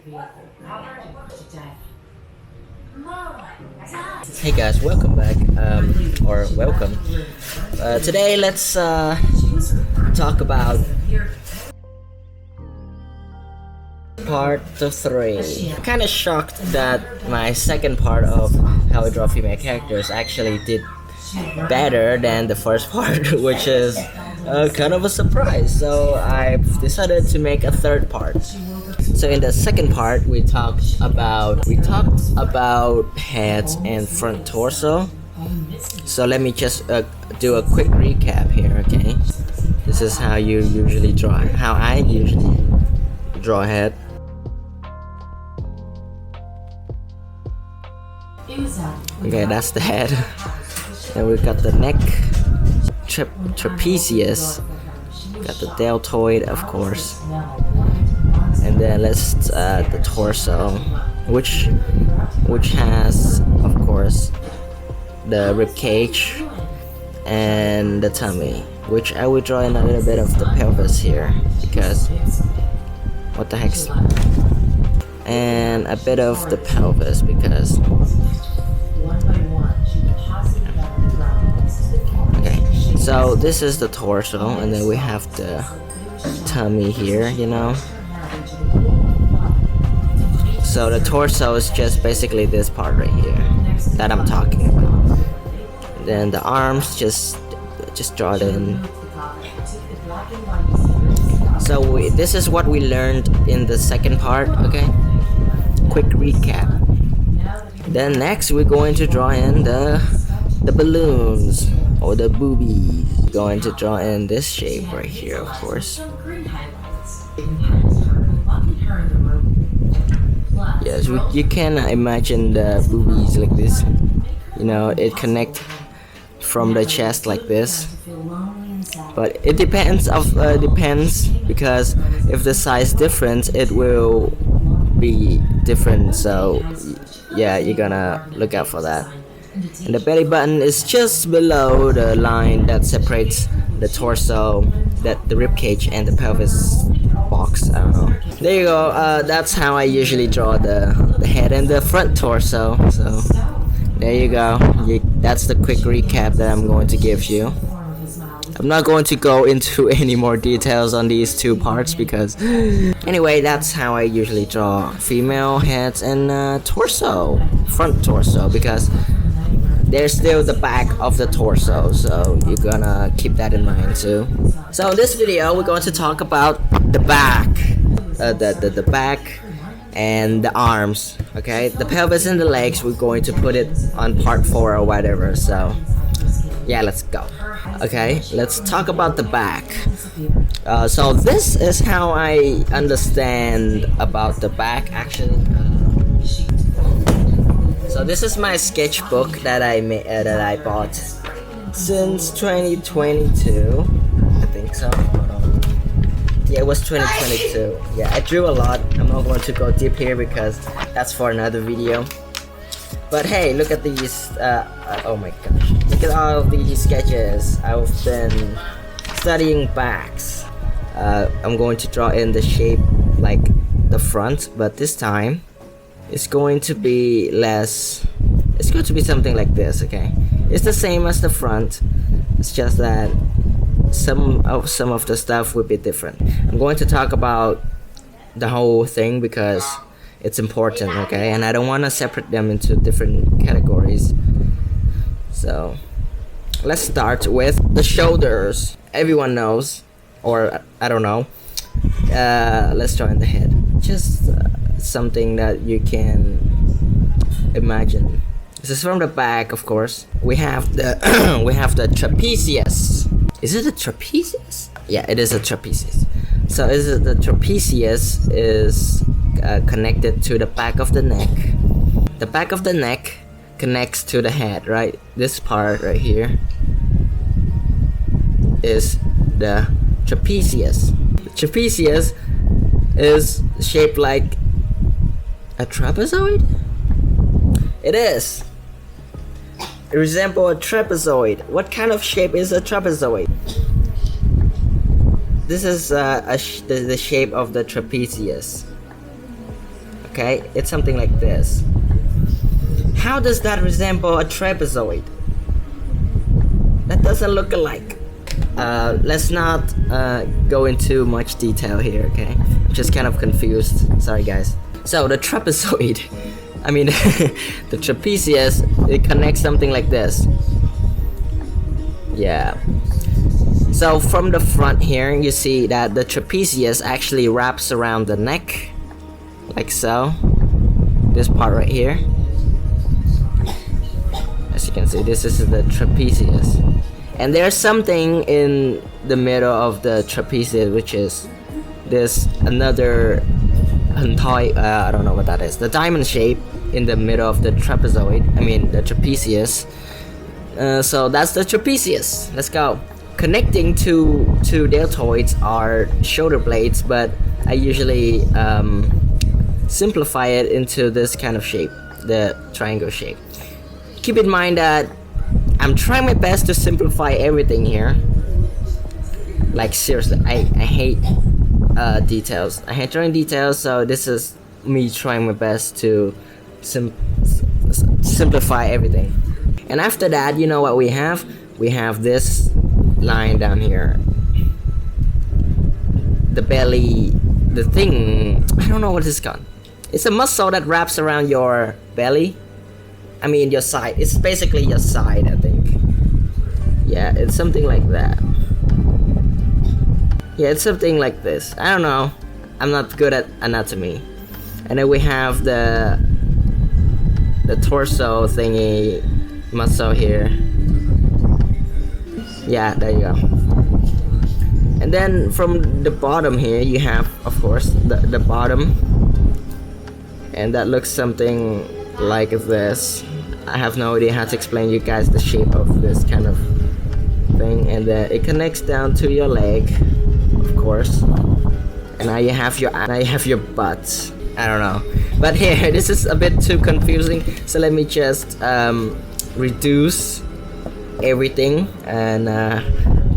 Hey guys, welcome back, or welcome. Today let's talk about part 3. I'm kind of shocked that my second part of how I draw female characters actually did better than the first part, which is kind of a surprise. So I've decided to make a third part. So in the second part, we talked about heads and front torso. So let me just do a quick recap here, okay? This is how I usually draw a head. Okay, that's the head. Then we got the neck, trapezius, got the deltoid, of course, and then let's the torso, which has, of course, the rib cage and the tummy, which I will draw in a little bit of the pelvis here because what the heck's, and a bit of the pelvis because. So this is the torso, and then we have the tummy here, you know. So the torso is just basically this part right here that I'm talking about. Then the arms, just draw it in. So this is what we learned in the second part, okay? Quick recap. Then next we're going to draw in the balloons or the boobies. Going to draw in this shape right here, of course. Yes, you can imagine the boobies like this. You know, it connects from the chest like this. But it depends because if the size different, it will be different. So yeah, you're gonna look out for that. And the belly button is just below the line that separates the torso, the rib cage, and the pelvis box. I don't know. There you go. That's how I usually draw the head and the front torso. So there you go. That's the quick recap that I'm going to give you. I'm not going to go into any more details on these two parts because anyway, that's how I usually draw female heads and torso, front torso, because there's still the back of the torso, so you're gonna keep that in mind too. So in this video, we're going to talk about the back, the back and the arms. Okay, the pelvis and the legs, we're going to put it on part 4 or whatever. So yeah, let's go. Okay, let's talk about the back. So this is how I understand about the back actually. So this is my sketchbook that I bought since 2022. I think so. Yeah, it was 2022. Yeah, I drew a lot. I'm not going to go deep here because that's for another video. But hey, look at these. Oh my gosh! Look at all of these sketches. I've been studying backs. I'm going to draw in the shape like the front, but this time it's going to be less. It's going to be something like this. Okay, it's the same as the front. It's just that some of the stuff will be different. I'm going to talk about the whole thing because it's important, okay? And I don't want to separate them into different categories. So let's start with the shoulders. Everyone knows, or I don't know. Let's draw in the head. Just something that you can imagine. This is from the back, of course. We have the we have the trapezius. Is it a trapezius? Yeah, it is a trapezius. So the trapezius is connected to the back of the neck. The back of the neck connects to the head, right? This part right here is the trapezius. The trapezius is shaped like a trapezoid? It is. It resembles a trapezoid. What kind of shape is a trapezoid? This is the shape of the trapezius. Okay, it's something like this. How does that resemble a trapezoid? That doesn't look alike. Let's not go into much detail here, okay? I'm just kind of confused. Sorry, guys. So the trapezoid, I mean, the trapezius, it connects something like this. Yeah. So from the front here, you see that the trapezius actually wraps around the neck, like so. This part right here. As you can see, this is the trapezius. And there's something in the middle of the trapezius, which is this another Honkai, I don't know what that is. The diamond shape in the middle of the trapezoid, I mean the trapezius. So that's the trapezius. Let's go. Connecting to deltoids are shoulder blades, but I usually simplify it into this kind of shape, the triangle shape. Keep in mind that I'm trying my best to simplify everything here. Like seriously, I hate details. I hate drawing details, so this is me trying my best to simplify everything. And after that, you know what we have? We have this line down here. The belly, the thing, I don't know what it's called. It's a muscle that wraps around your belly. I mean your side. It's basically your side, I think. Yeah, it's something like that. Yeah, it's something like this. I don't know. I'm not good at anatomy. And then we have the torso thingy muscle here. Yeah, there you go. And then from the bottom here, you have, of course, the bottom. And that looks something like this. I have no idea how to explain you guys the shape of this kind of thing. And then it connects down to your leg, of course. And now you have your butt. I don't know. But here, this is a bit too confusing. So let me just reduce everything and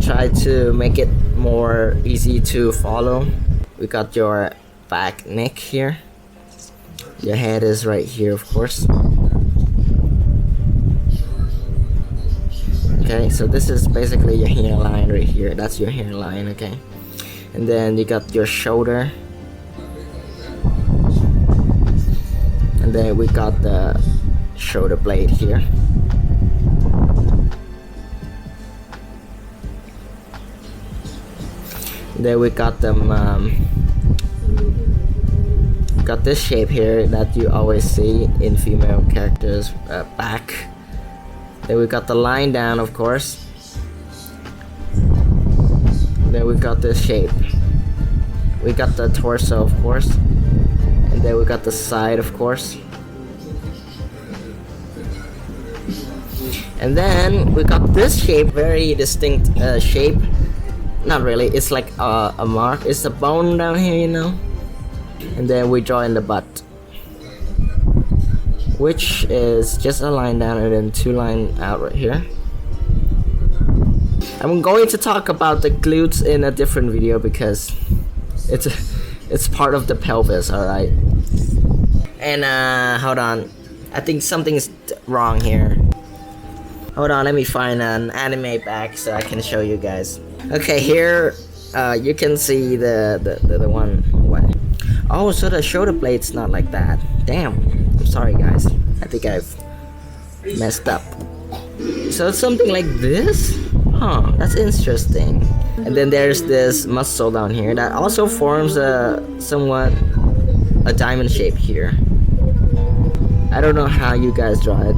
try to make it more easy to follow. We got your back neck here. Your head is right here, of course. Okay, so this is basically your hairline right here. That's your hairline, okay? And then you got your shoulder. And then we got the shoulder blade here. Then we got them got this shape here that you always see in female characters' back. Then we got the line down, of course. Then we got this shape. We got the torso, of course. And then we got the side, of course. And then we got this shape, very distinct shape. Not really, it's like a mark. It's a bone down here, you know. And then we draw in the butt, which is just a line down and then two lines out right here. I'm going to talk about the glutes in a different video because it's part of the pelvis, alright? And hold on, I think something's wrong here. Hold on, let me find an anime back so I can show you guys. Okay, here you can see the one. What? Oh, so the shoulder blade's not like that. Damn, I'm sorry guys. I think I've messed up. So it's something like this? Huh, that's interesting. And then there's this muscle down here that also forms somewhat a diamond shape here. I don't know how you guys draw it,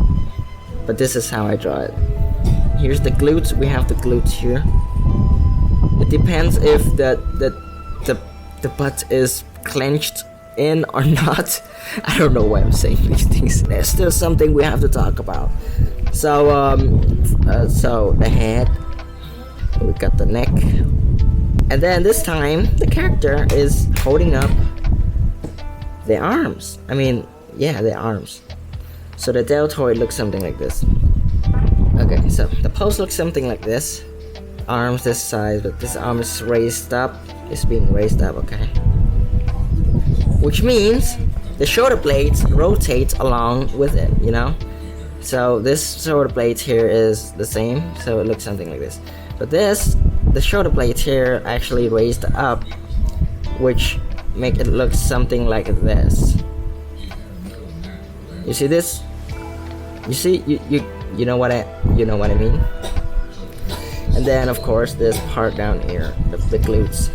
but this is how I draw it. Here's the glutes. We have the glutes here. It depends if the butt is clenched in or not. I don't know why I'm saying these things. There's still something we have to talk about. So so the head, we got the neck, and then this time the character is holding up the arms. I mean, yeah, the arms. So the deltoid looks something like this. Okay, so the pose looks something like this. Arms this size, but this arm is raised up. It's being raised up, okay. Which means the shoulder blades rotate along with it, you know. So this shoulder blade here is the same, so it looks something like this. But the shoulder blade here actually raised up, which make it look something like this. You see this? You see, you know what I mean. And then of course this part down here, the glutes.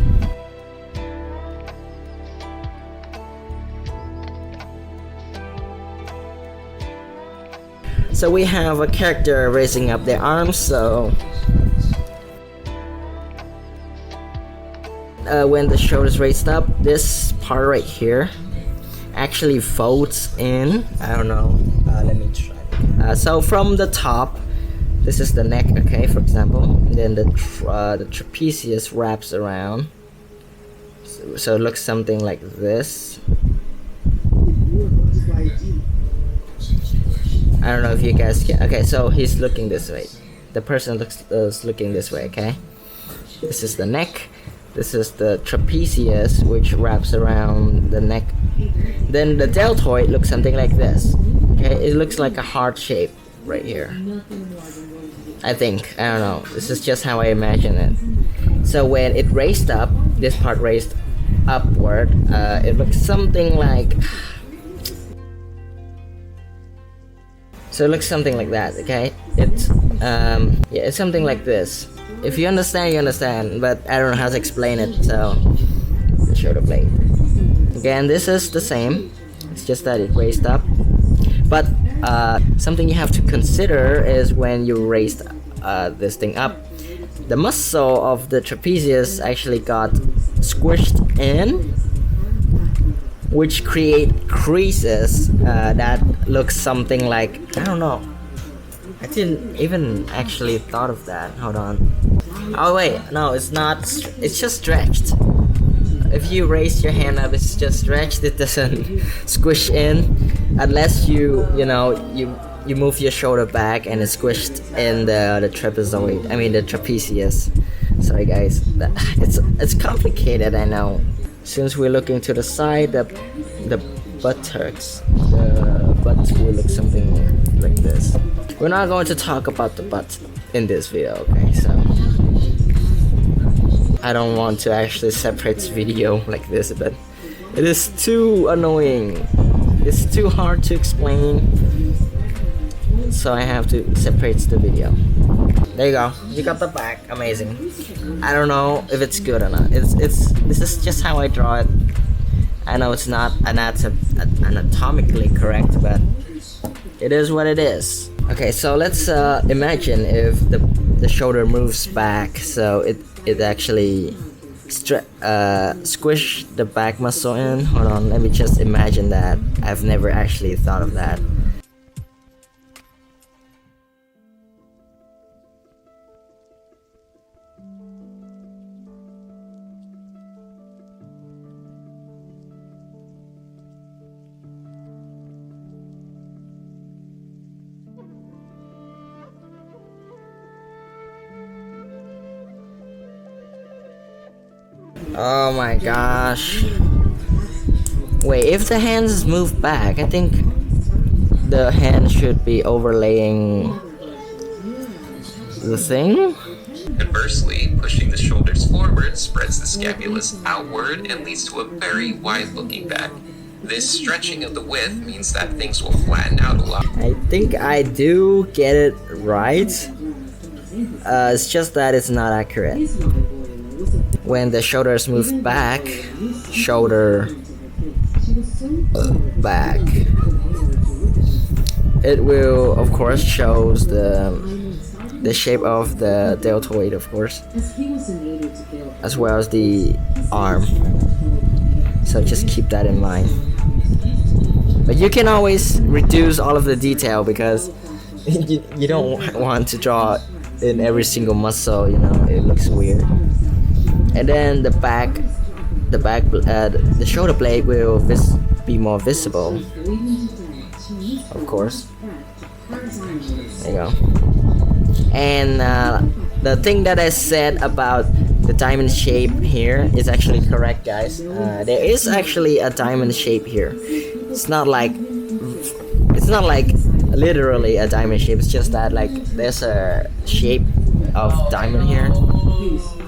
So we have a character raising up their arms, so when the shoulders raised up, this part right here actually folds in. I don't know, let me try. So from the top, this is the neck, okay, for example, and then the trapezius wraps around, so it looks something like this. I don't know if you guys can. Okay, so he's looking this way. The person is looking this way, okay? This is the neck. This is the trapezius, which wraps around the neck. Then the deltoid looks something like this. Okay, it looks like a heart shape right here. I think. I don't know. This is just how I imagine it. So when it raised up, this part raised upward, it looks something like. So it looks something like that, okay? It's yeah, it's something like this. If you understand, you understand, but I don't know how to explain it, so the shoulder blade. Again, this is the same. It's just that it raised up. But something you have to consider is when you raised this thing up, the muscle of the trapezius actually got squished in, which create creases that looks something like, I don't know. I didn't even actually thought of that. Hold on. Oh wait, no, it's not. It's just stretched. If you raise your hand up, it's just stretched. It doesn't squish in, unless you move your shoulder back and it's squished in the trapezoid. I mean the trapezius. Sorry guys, it's complicated. I know. Since we're looking to the side, the buttocks, the butt will look something like this. We're not going to talk about the butt in this video, okay? So I don't want to actually separate this video like this, but it is too annoying. It's too hard to explain, so I have to separate the video. There you go. You got the back. Amazing. I don't know if it's good or not. This is just how I draw it. I know it's not anatomically correct, but it is what it is. Okay, so let's imagine if the shoulder moves back, so it actually squish the back muscle in. Hold on, let me just imagine that. I've never actually thought of that. Oh my gosh. Wait, if the hands move back, I think the hand should be overlaying the thing. Conversely, pushing the shoulders forward spreads the scapulus outward and leads to a very wide-looking back. This stretching of the width means that things will flatten out a lot. I think I do get it right. It's just that it's not accurate. When the shoulders move back, shoulder back, it will of course shows the shape of the deltoid, of course, as well as the arm. So just keep that in mind. But you can always reduce all of the detail because you don't want to draw in every single muscle, you know, it looks weird. And then the shoulder blade will be more visible, of course. There you go. And the thing that I said about the diamond shape here is actually correct, guys. There is actually a diamond shape here. It's not like literally a diamond shape. It's just that like there's a shape of diamond here,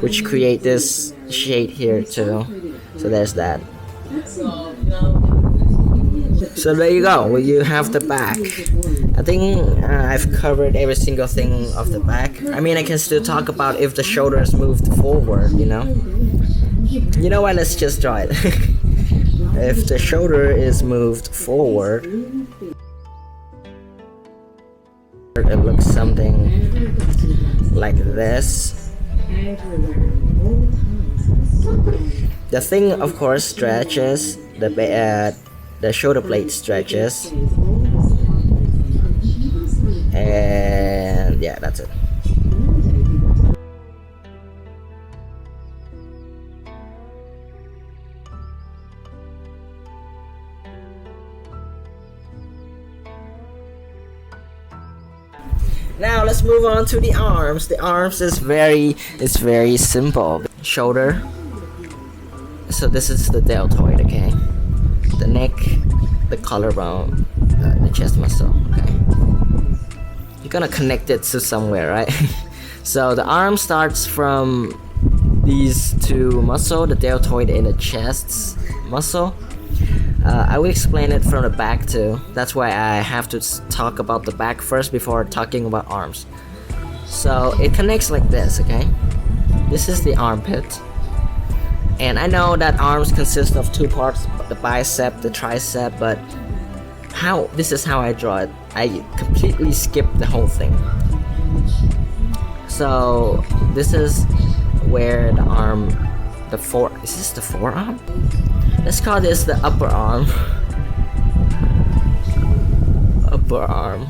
which create this shade here too. So there's that. So there you go. Well, you have the back. I think I've covered every single thing of the back. I mean, I can still talk about if the shoulders moved forward, you know? You know what? Let's just draw it. If the shoulder is moved forward, it looks something like this. The thing, of course, stretches. The shoulder blade stretches, and yeah, that's it. Now let's move on to the arms. The arms is very simple. Shoulder. So this is the deltoid, okay? The neck, the collarbone, the chest muscle, okay? You're gonna connect it to somewhere, right? So the arm starts from these two muscles, the deltoid and the chest muscle. I will explain it from the back too. That's why I have to talk about the back first before talking about arms. So it connects like this, okay? This is the armpit. And I know that arms consist of two parts, the bicep, the tricep, but this is how I draw it. I completely skip the whole thing. So this is where the arm, is this the forearm? Let's call this the upper arm. Upper arm.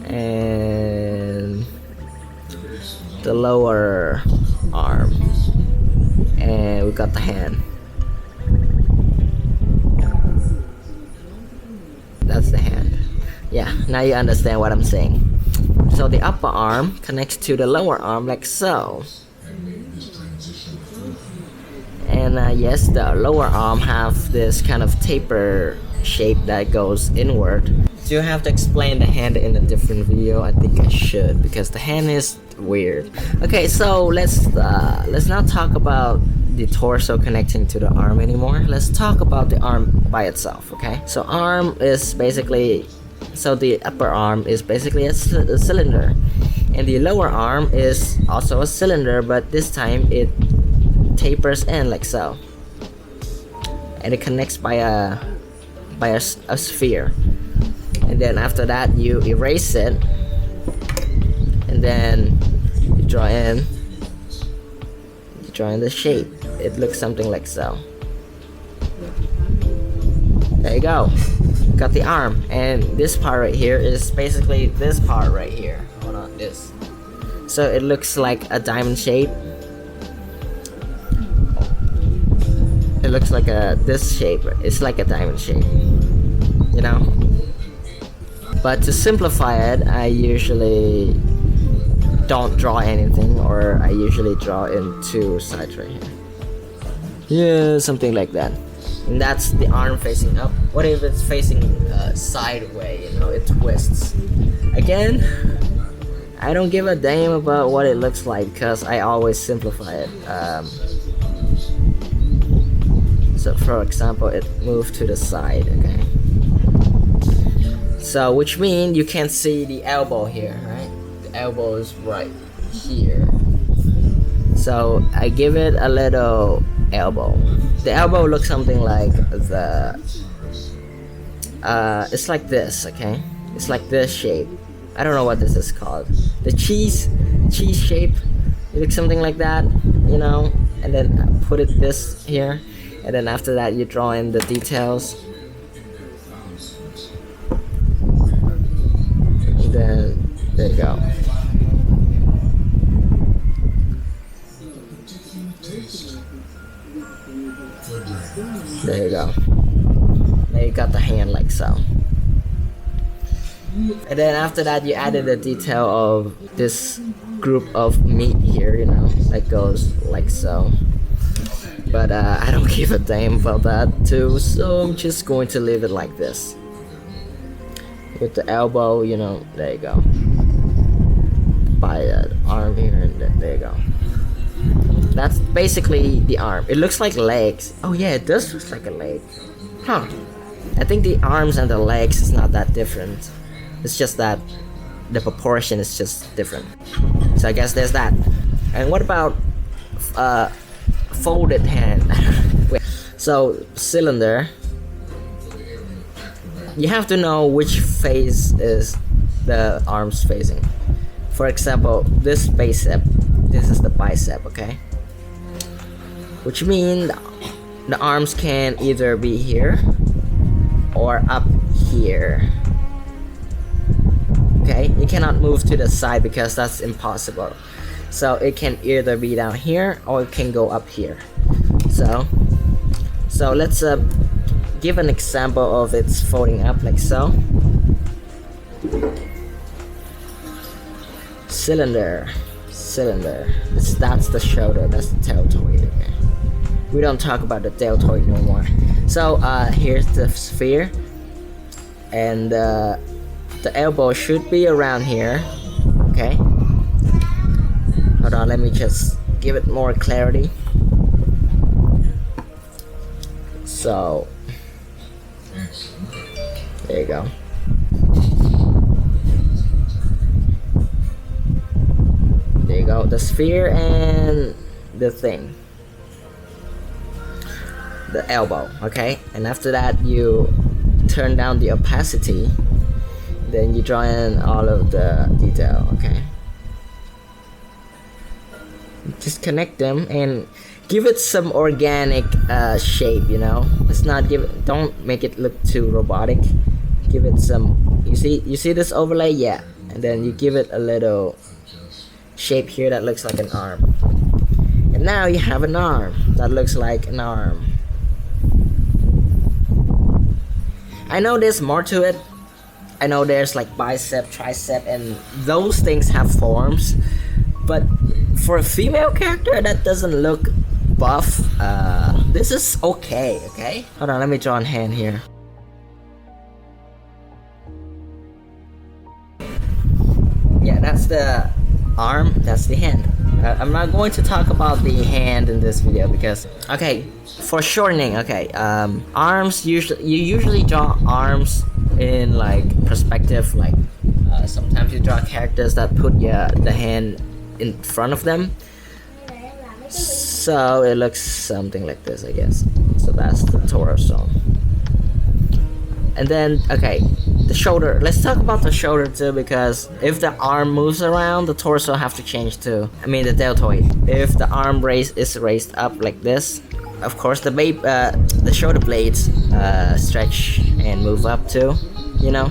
And the lower arm. And we got the hand. That's the hand. Yeah, now you understand what I'm saying. So the upper arm connects to the lower arm like so. And yes, the lower arm have this kind of taper shape that goes inward. Do you have to explain the hand in a different video? I think I should, because the hand is weird. Okay, so let's not talk about the torso connecting to the arm anymore. Let's talk about the arm by itself, okay? So arm is basically, so the upper arm is basically a cylinder, and the lower arm is also a cylinder, but this time it tapers in like so, and it connects by a sphere. And then after that you erase it, and then you draw in the shape. It looks something like so. There you go. Got the arm, and this part right here is basically this part right here. Hold on, this. So it looks like a diamond shape. It looks like this shape. It's like a diamond shape, you know. But to simplify it, I usually don't draw anything, or I usually draw in two sides right here. Yeah, something like that. And that's the arm facing up. What if it's facing sideways? You know, it twists. Again, I don't give a damn about what it looks like, because I always simplify it. So for example, it moved to the side, okay? So which means you can't see the elbow here, right? The elbow is right here. So I give it a little elbow. The elbow looks something like it's like this, okay? It's like this shape. I don't know what this is called. The cheese shape. It looks something like that, you know? And then put it this here. And then after that you draw in the details. And then there you go. There you go. Now you got the hand like so. And then after that you added the detail of this group of meat here, you know, that goes like so. but I don't give a damn about that too, so I'm just going to leave it like this. With the elbow, you know, there you go. By the arm here, and there you go. That's basically the arm. It looks like legs. Oh yeah, it does look like a leg. Huh. I think the arms and the legs is not that different. It's just that the proportion is just different. So I guess there's that. And what about folded hand? Wait. So cylinder. You have to know which face is the arms facing. For example, this bicep. This is the bicep, okay? Which means the arms can either be here or up here. Okay, you cannot move to the side because that's impossible. So it can either be down here or it can go up here. So let's give an example of its folding up like so. Cylinder. That's the shoulder. That's the deltoid. Okay. We don't talk about the deltoid no more. So here's the sphere, and the elbow should be around here. Okay. Hold on. Let me just give it more clarity. So there you go. There you go, the sphere and the thing, the elbow, okay? And after that you turn down the opacity, then you draw in all of the detail, okay? Just connect them and give it some organic shape, you know? Let's not don't make it look too robotic. Give it some, you see this overlay? Yeah. And then you give it a little shape here that looks like an arm, and now you have an arm that looks like an arm. I know there's more to it. I know there's like bicep, tricep, and those things have forms, but for a female character that doesn't look buff, this is okay. Hold on, let me draw a hand here. Yeah, that's the arm, that's the hand. I'm not going to talk about the hand in this video because, okay, for shortening, okay, arms, you usually draw arms in like perspective, like sometimes you draw characters that put the hand in front of them, so it looks something like this, I guess. So that's the torso. And then, okay, the shoulder. Let's talk about the shoulder too, because if the arm moves around, the torso have to change too. I mean the deltoid. If the arm is raised up like this, of course the shoulder blades stretch and move up too, you know.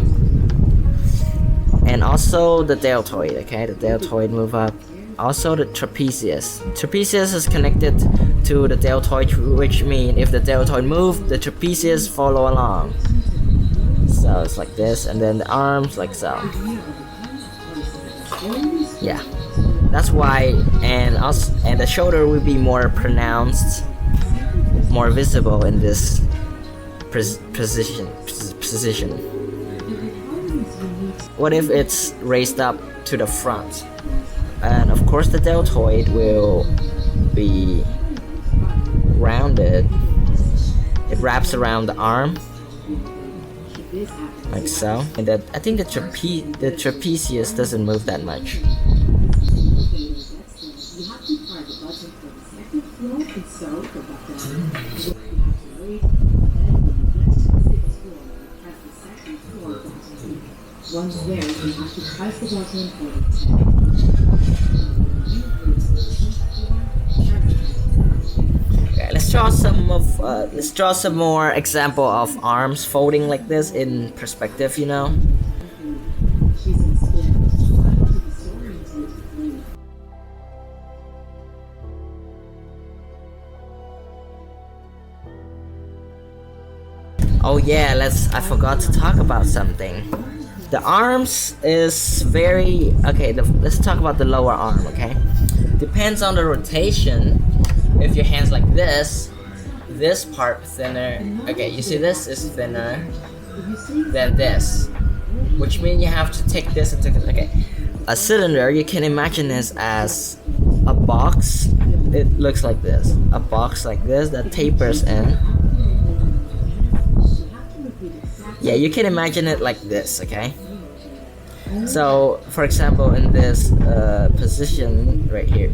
And also the deltoid. Okay, the deltoid move up. Also the trapezius. Trapezius is connected to the deltoid, which means if the deltoid move, the trapezius follow along. So it's like this, and then the arms like so. Yeah, that's why, and the shoulder will be more pronounced, more visible in this position. What if it's raised up to the front? And of course the deltoid will be rounded. It wraps around the arm like so, and I think the trapezius doesn't move that much. Once there, you have to press the button for Okay, let's draw some more example of arms folding like this in perspective, you know. Oh yeah, I forgot to talk about something. The arms is very okay. Let's talk about the lower arm. Okay, depends on the rotation. if your hands like this part thinner. Okay, you see this is thinner than this, which means you have to take this into okay. A cylinder, you can imagine this as a box. It looks like this, a box like this that tapers in. Yeah, you can imagine it like this, okay? So, for example, in this position right here,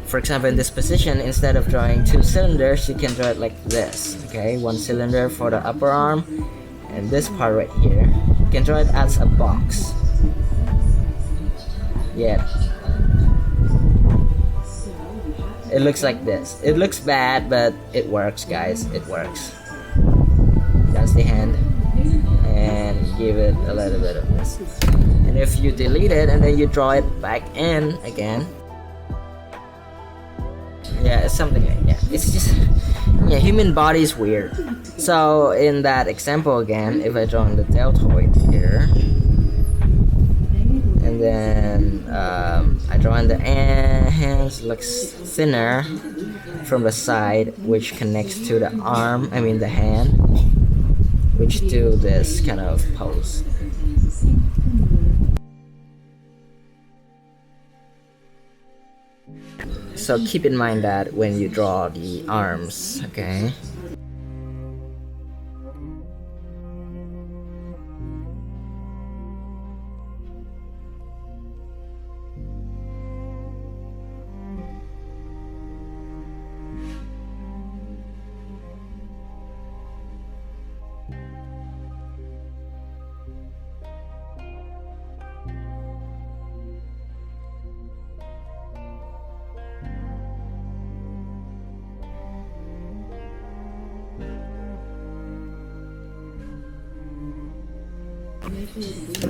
for example, in this position, instead of drawing two cylinders, you can draw it like this, okay? One cylinder for the upper arm, and this part right here, you can draw it as a box. Yeah. It looks like this. It looks bad, but it works, guys. It works. That's the hand. And give it a little bit of this. And if you delete it and then you draw it back in again. Yeah, it's something like that. It's just, yeah, human body is weird. So in that example again, if I draw on the deltoid here, and then I draw in the hands, looks thinner from the side, which connects to the arm, I mean the hand, which do this kind of pose. So keep in mind that when you draw the arms, okay?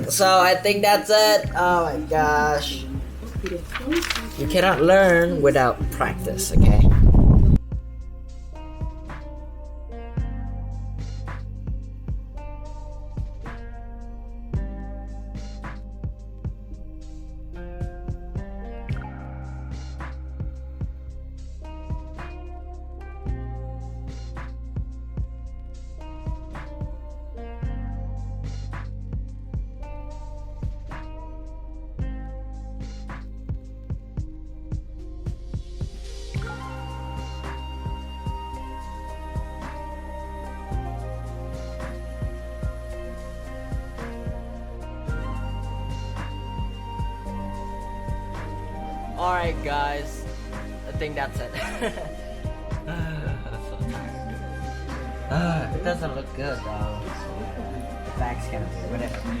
So I think that's it. Oh my gosh. You cannot learn without practice, okay? Alright guys, I think that's it. I'm so tired. It doesn't look good though. The back's kind of whatever.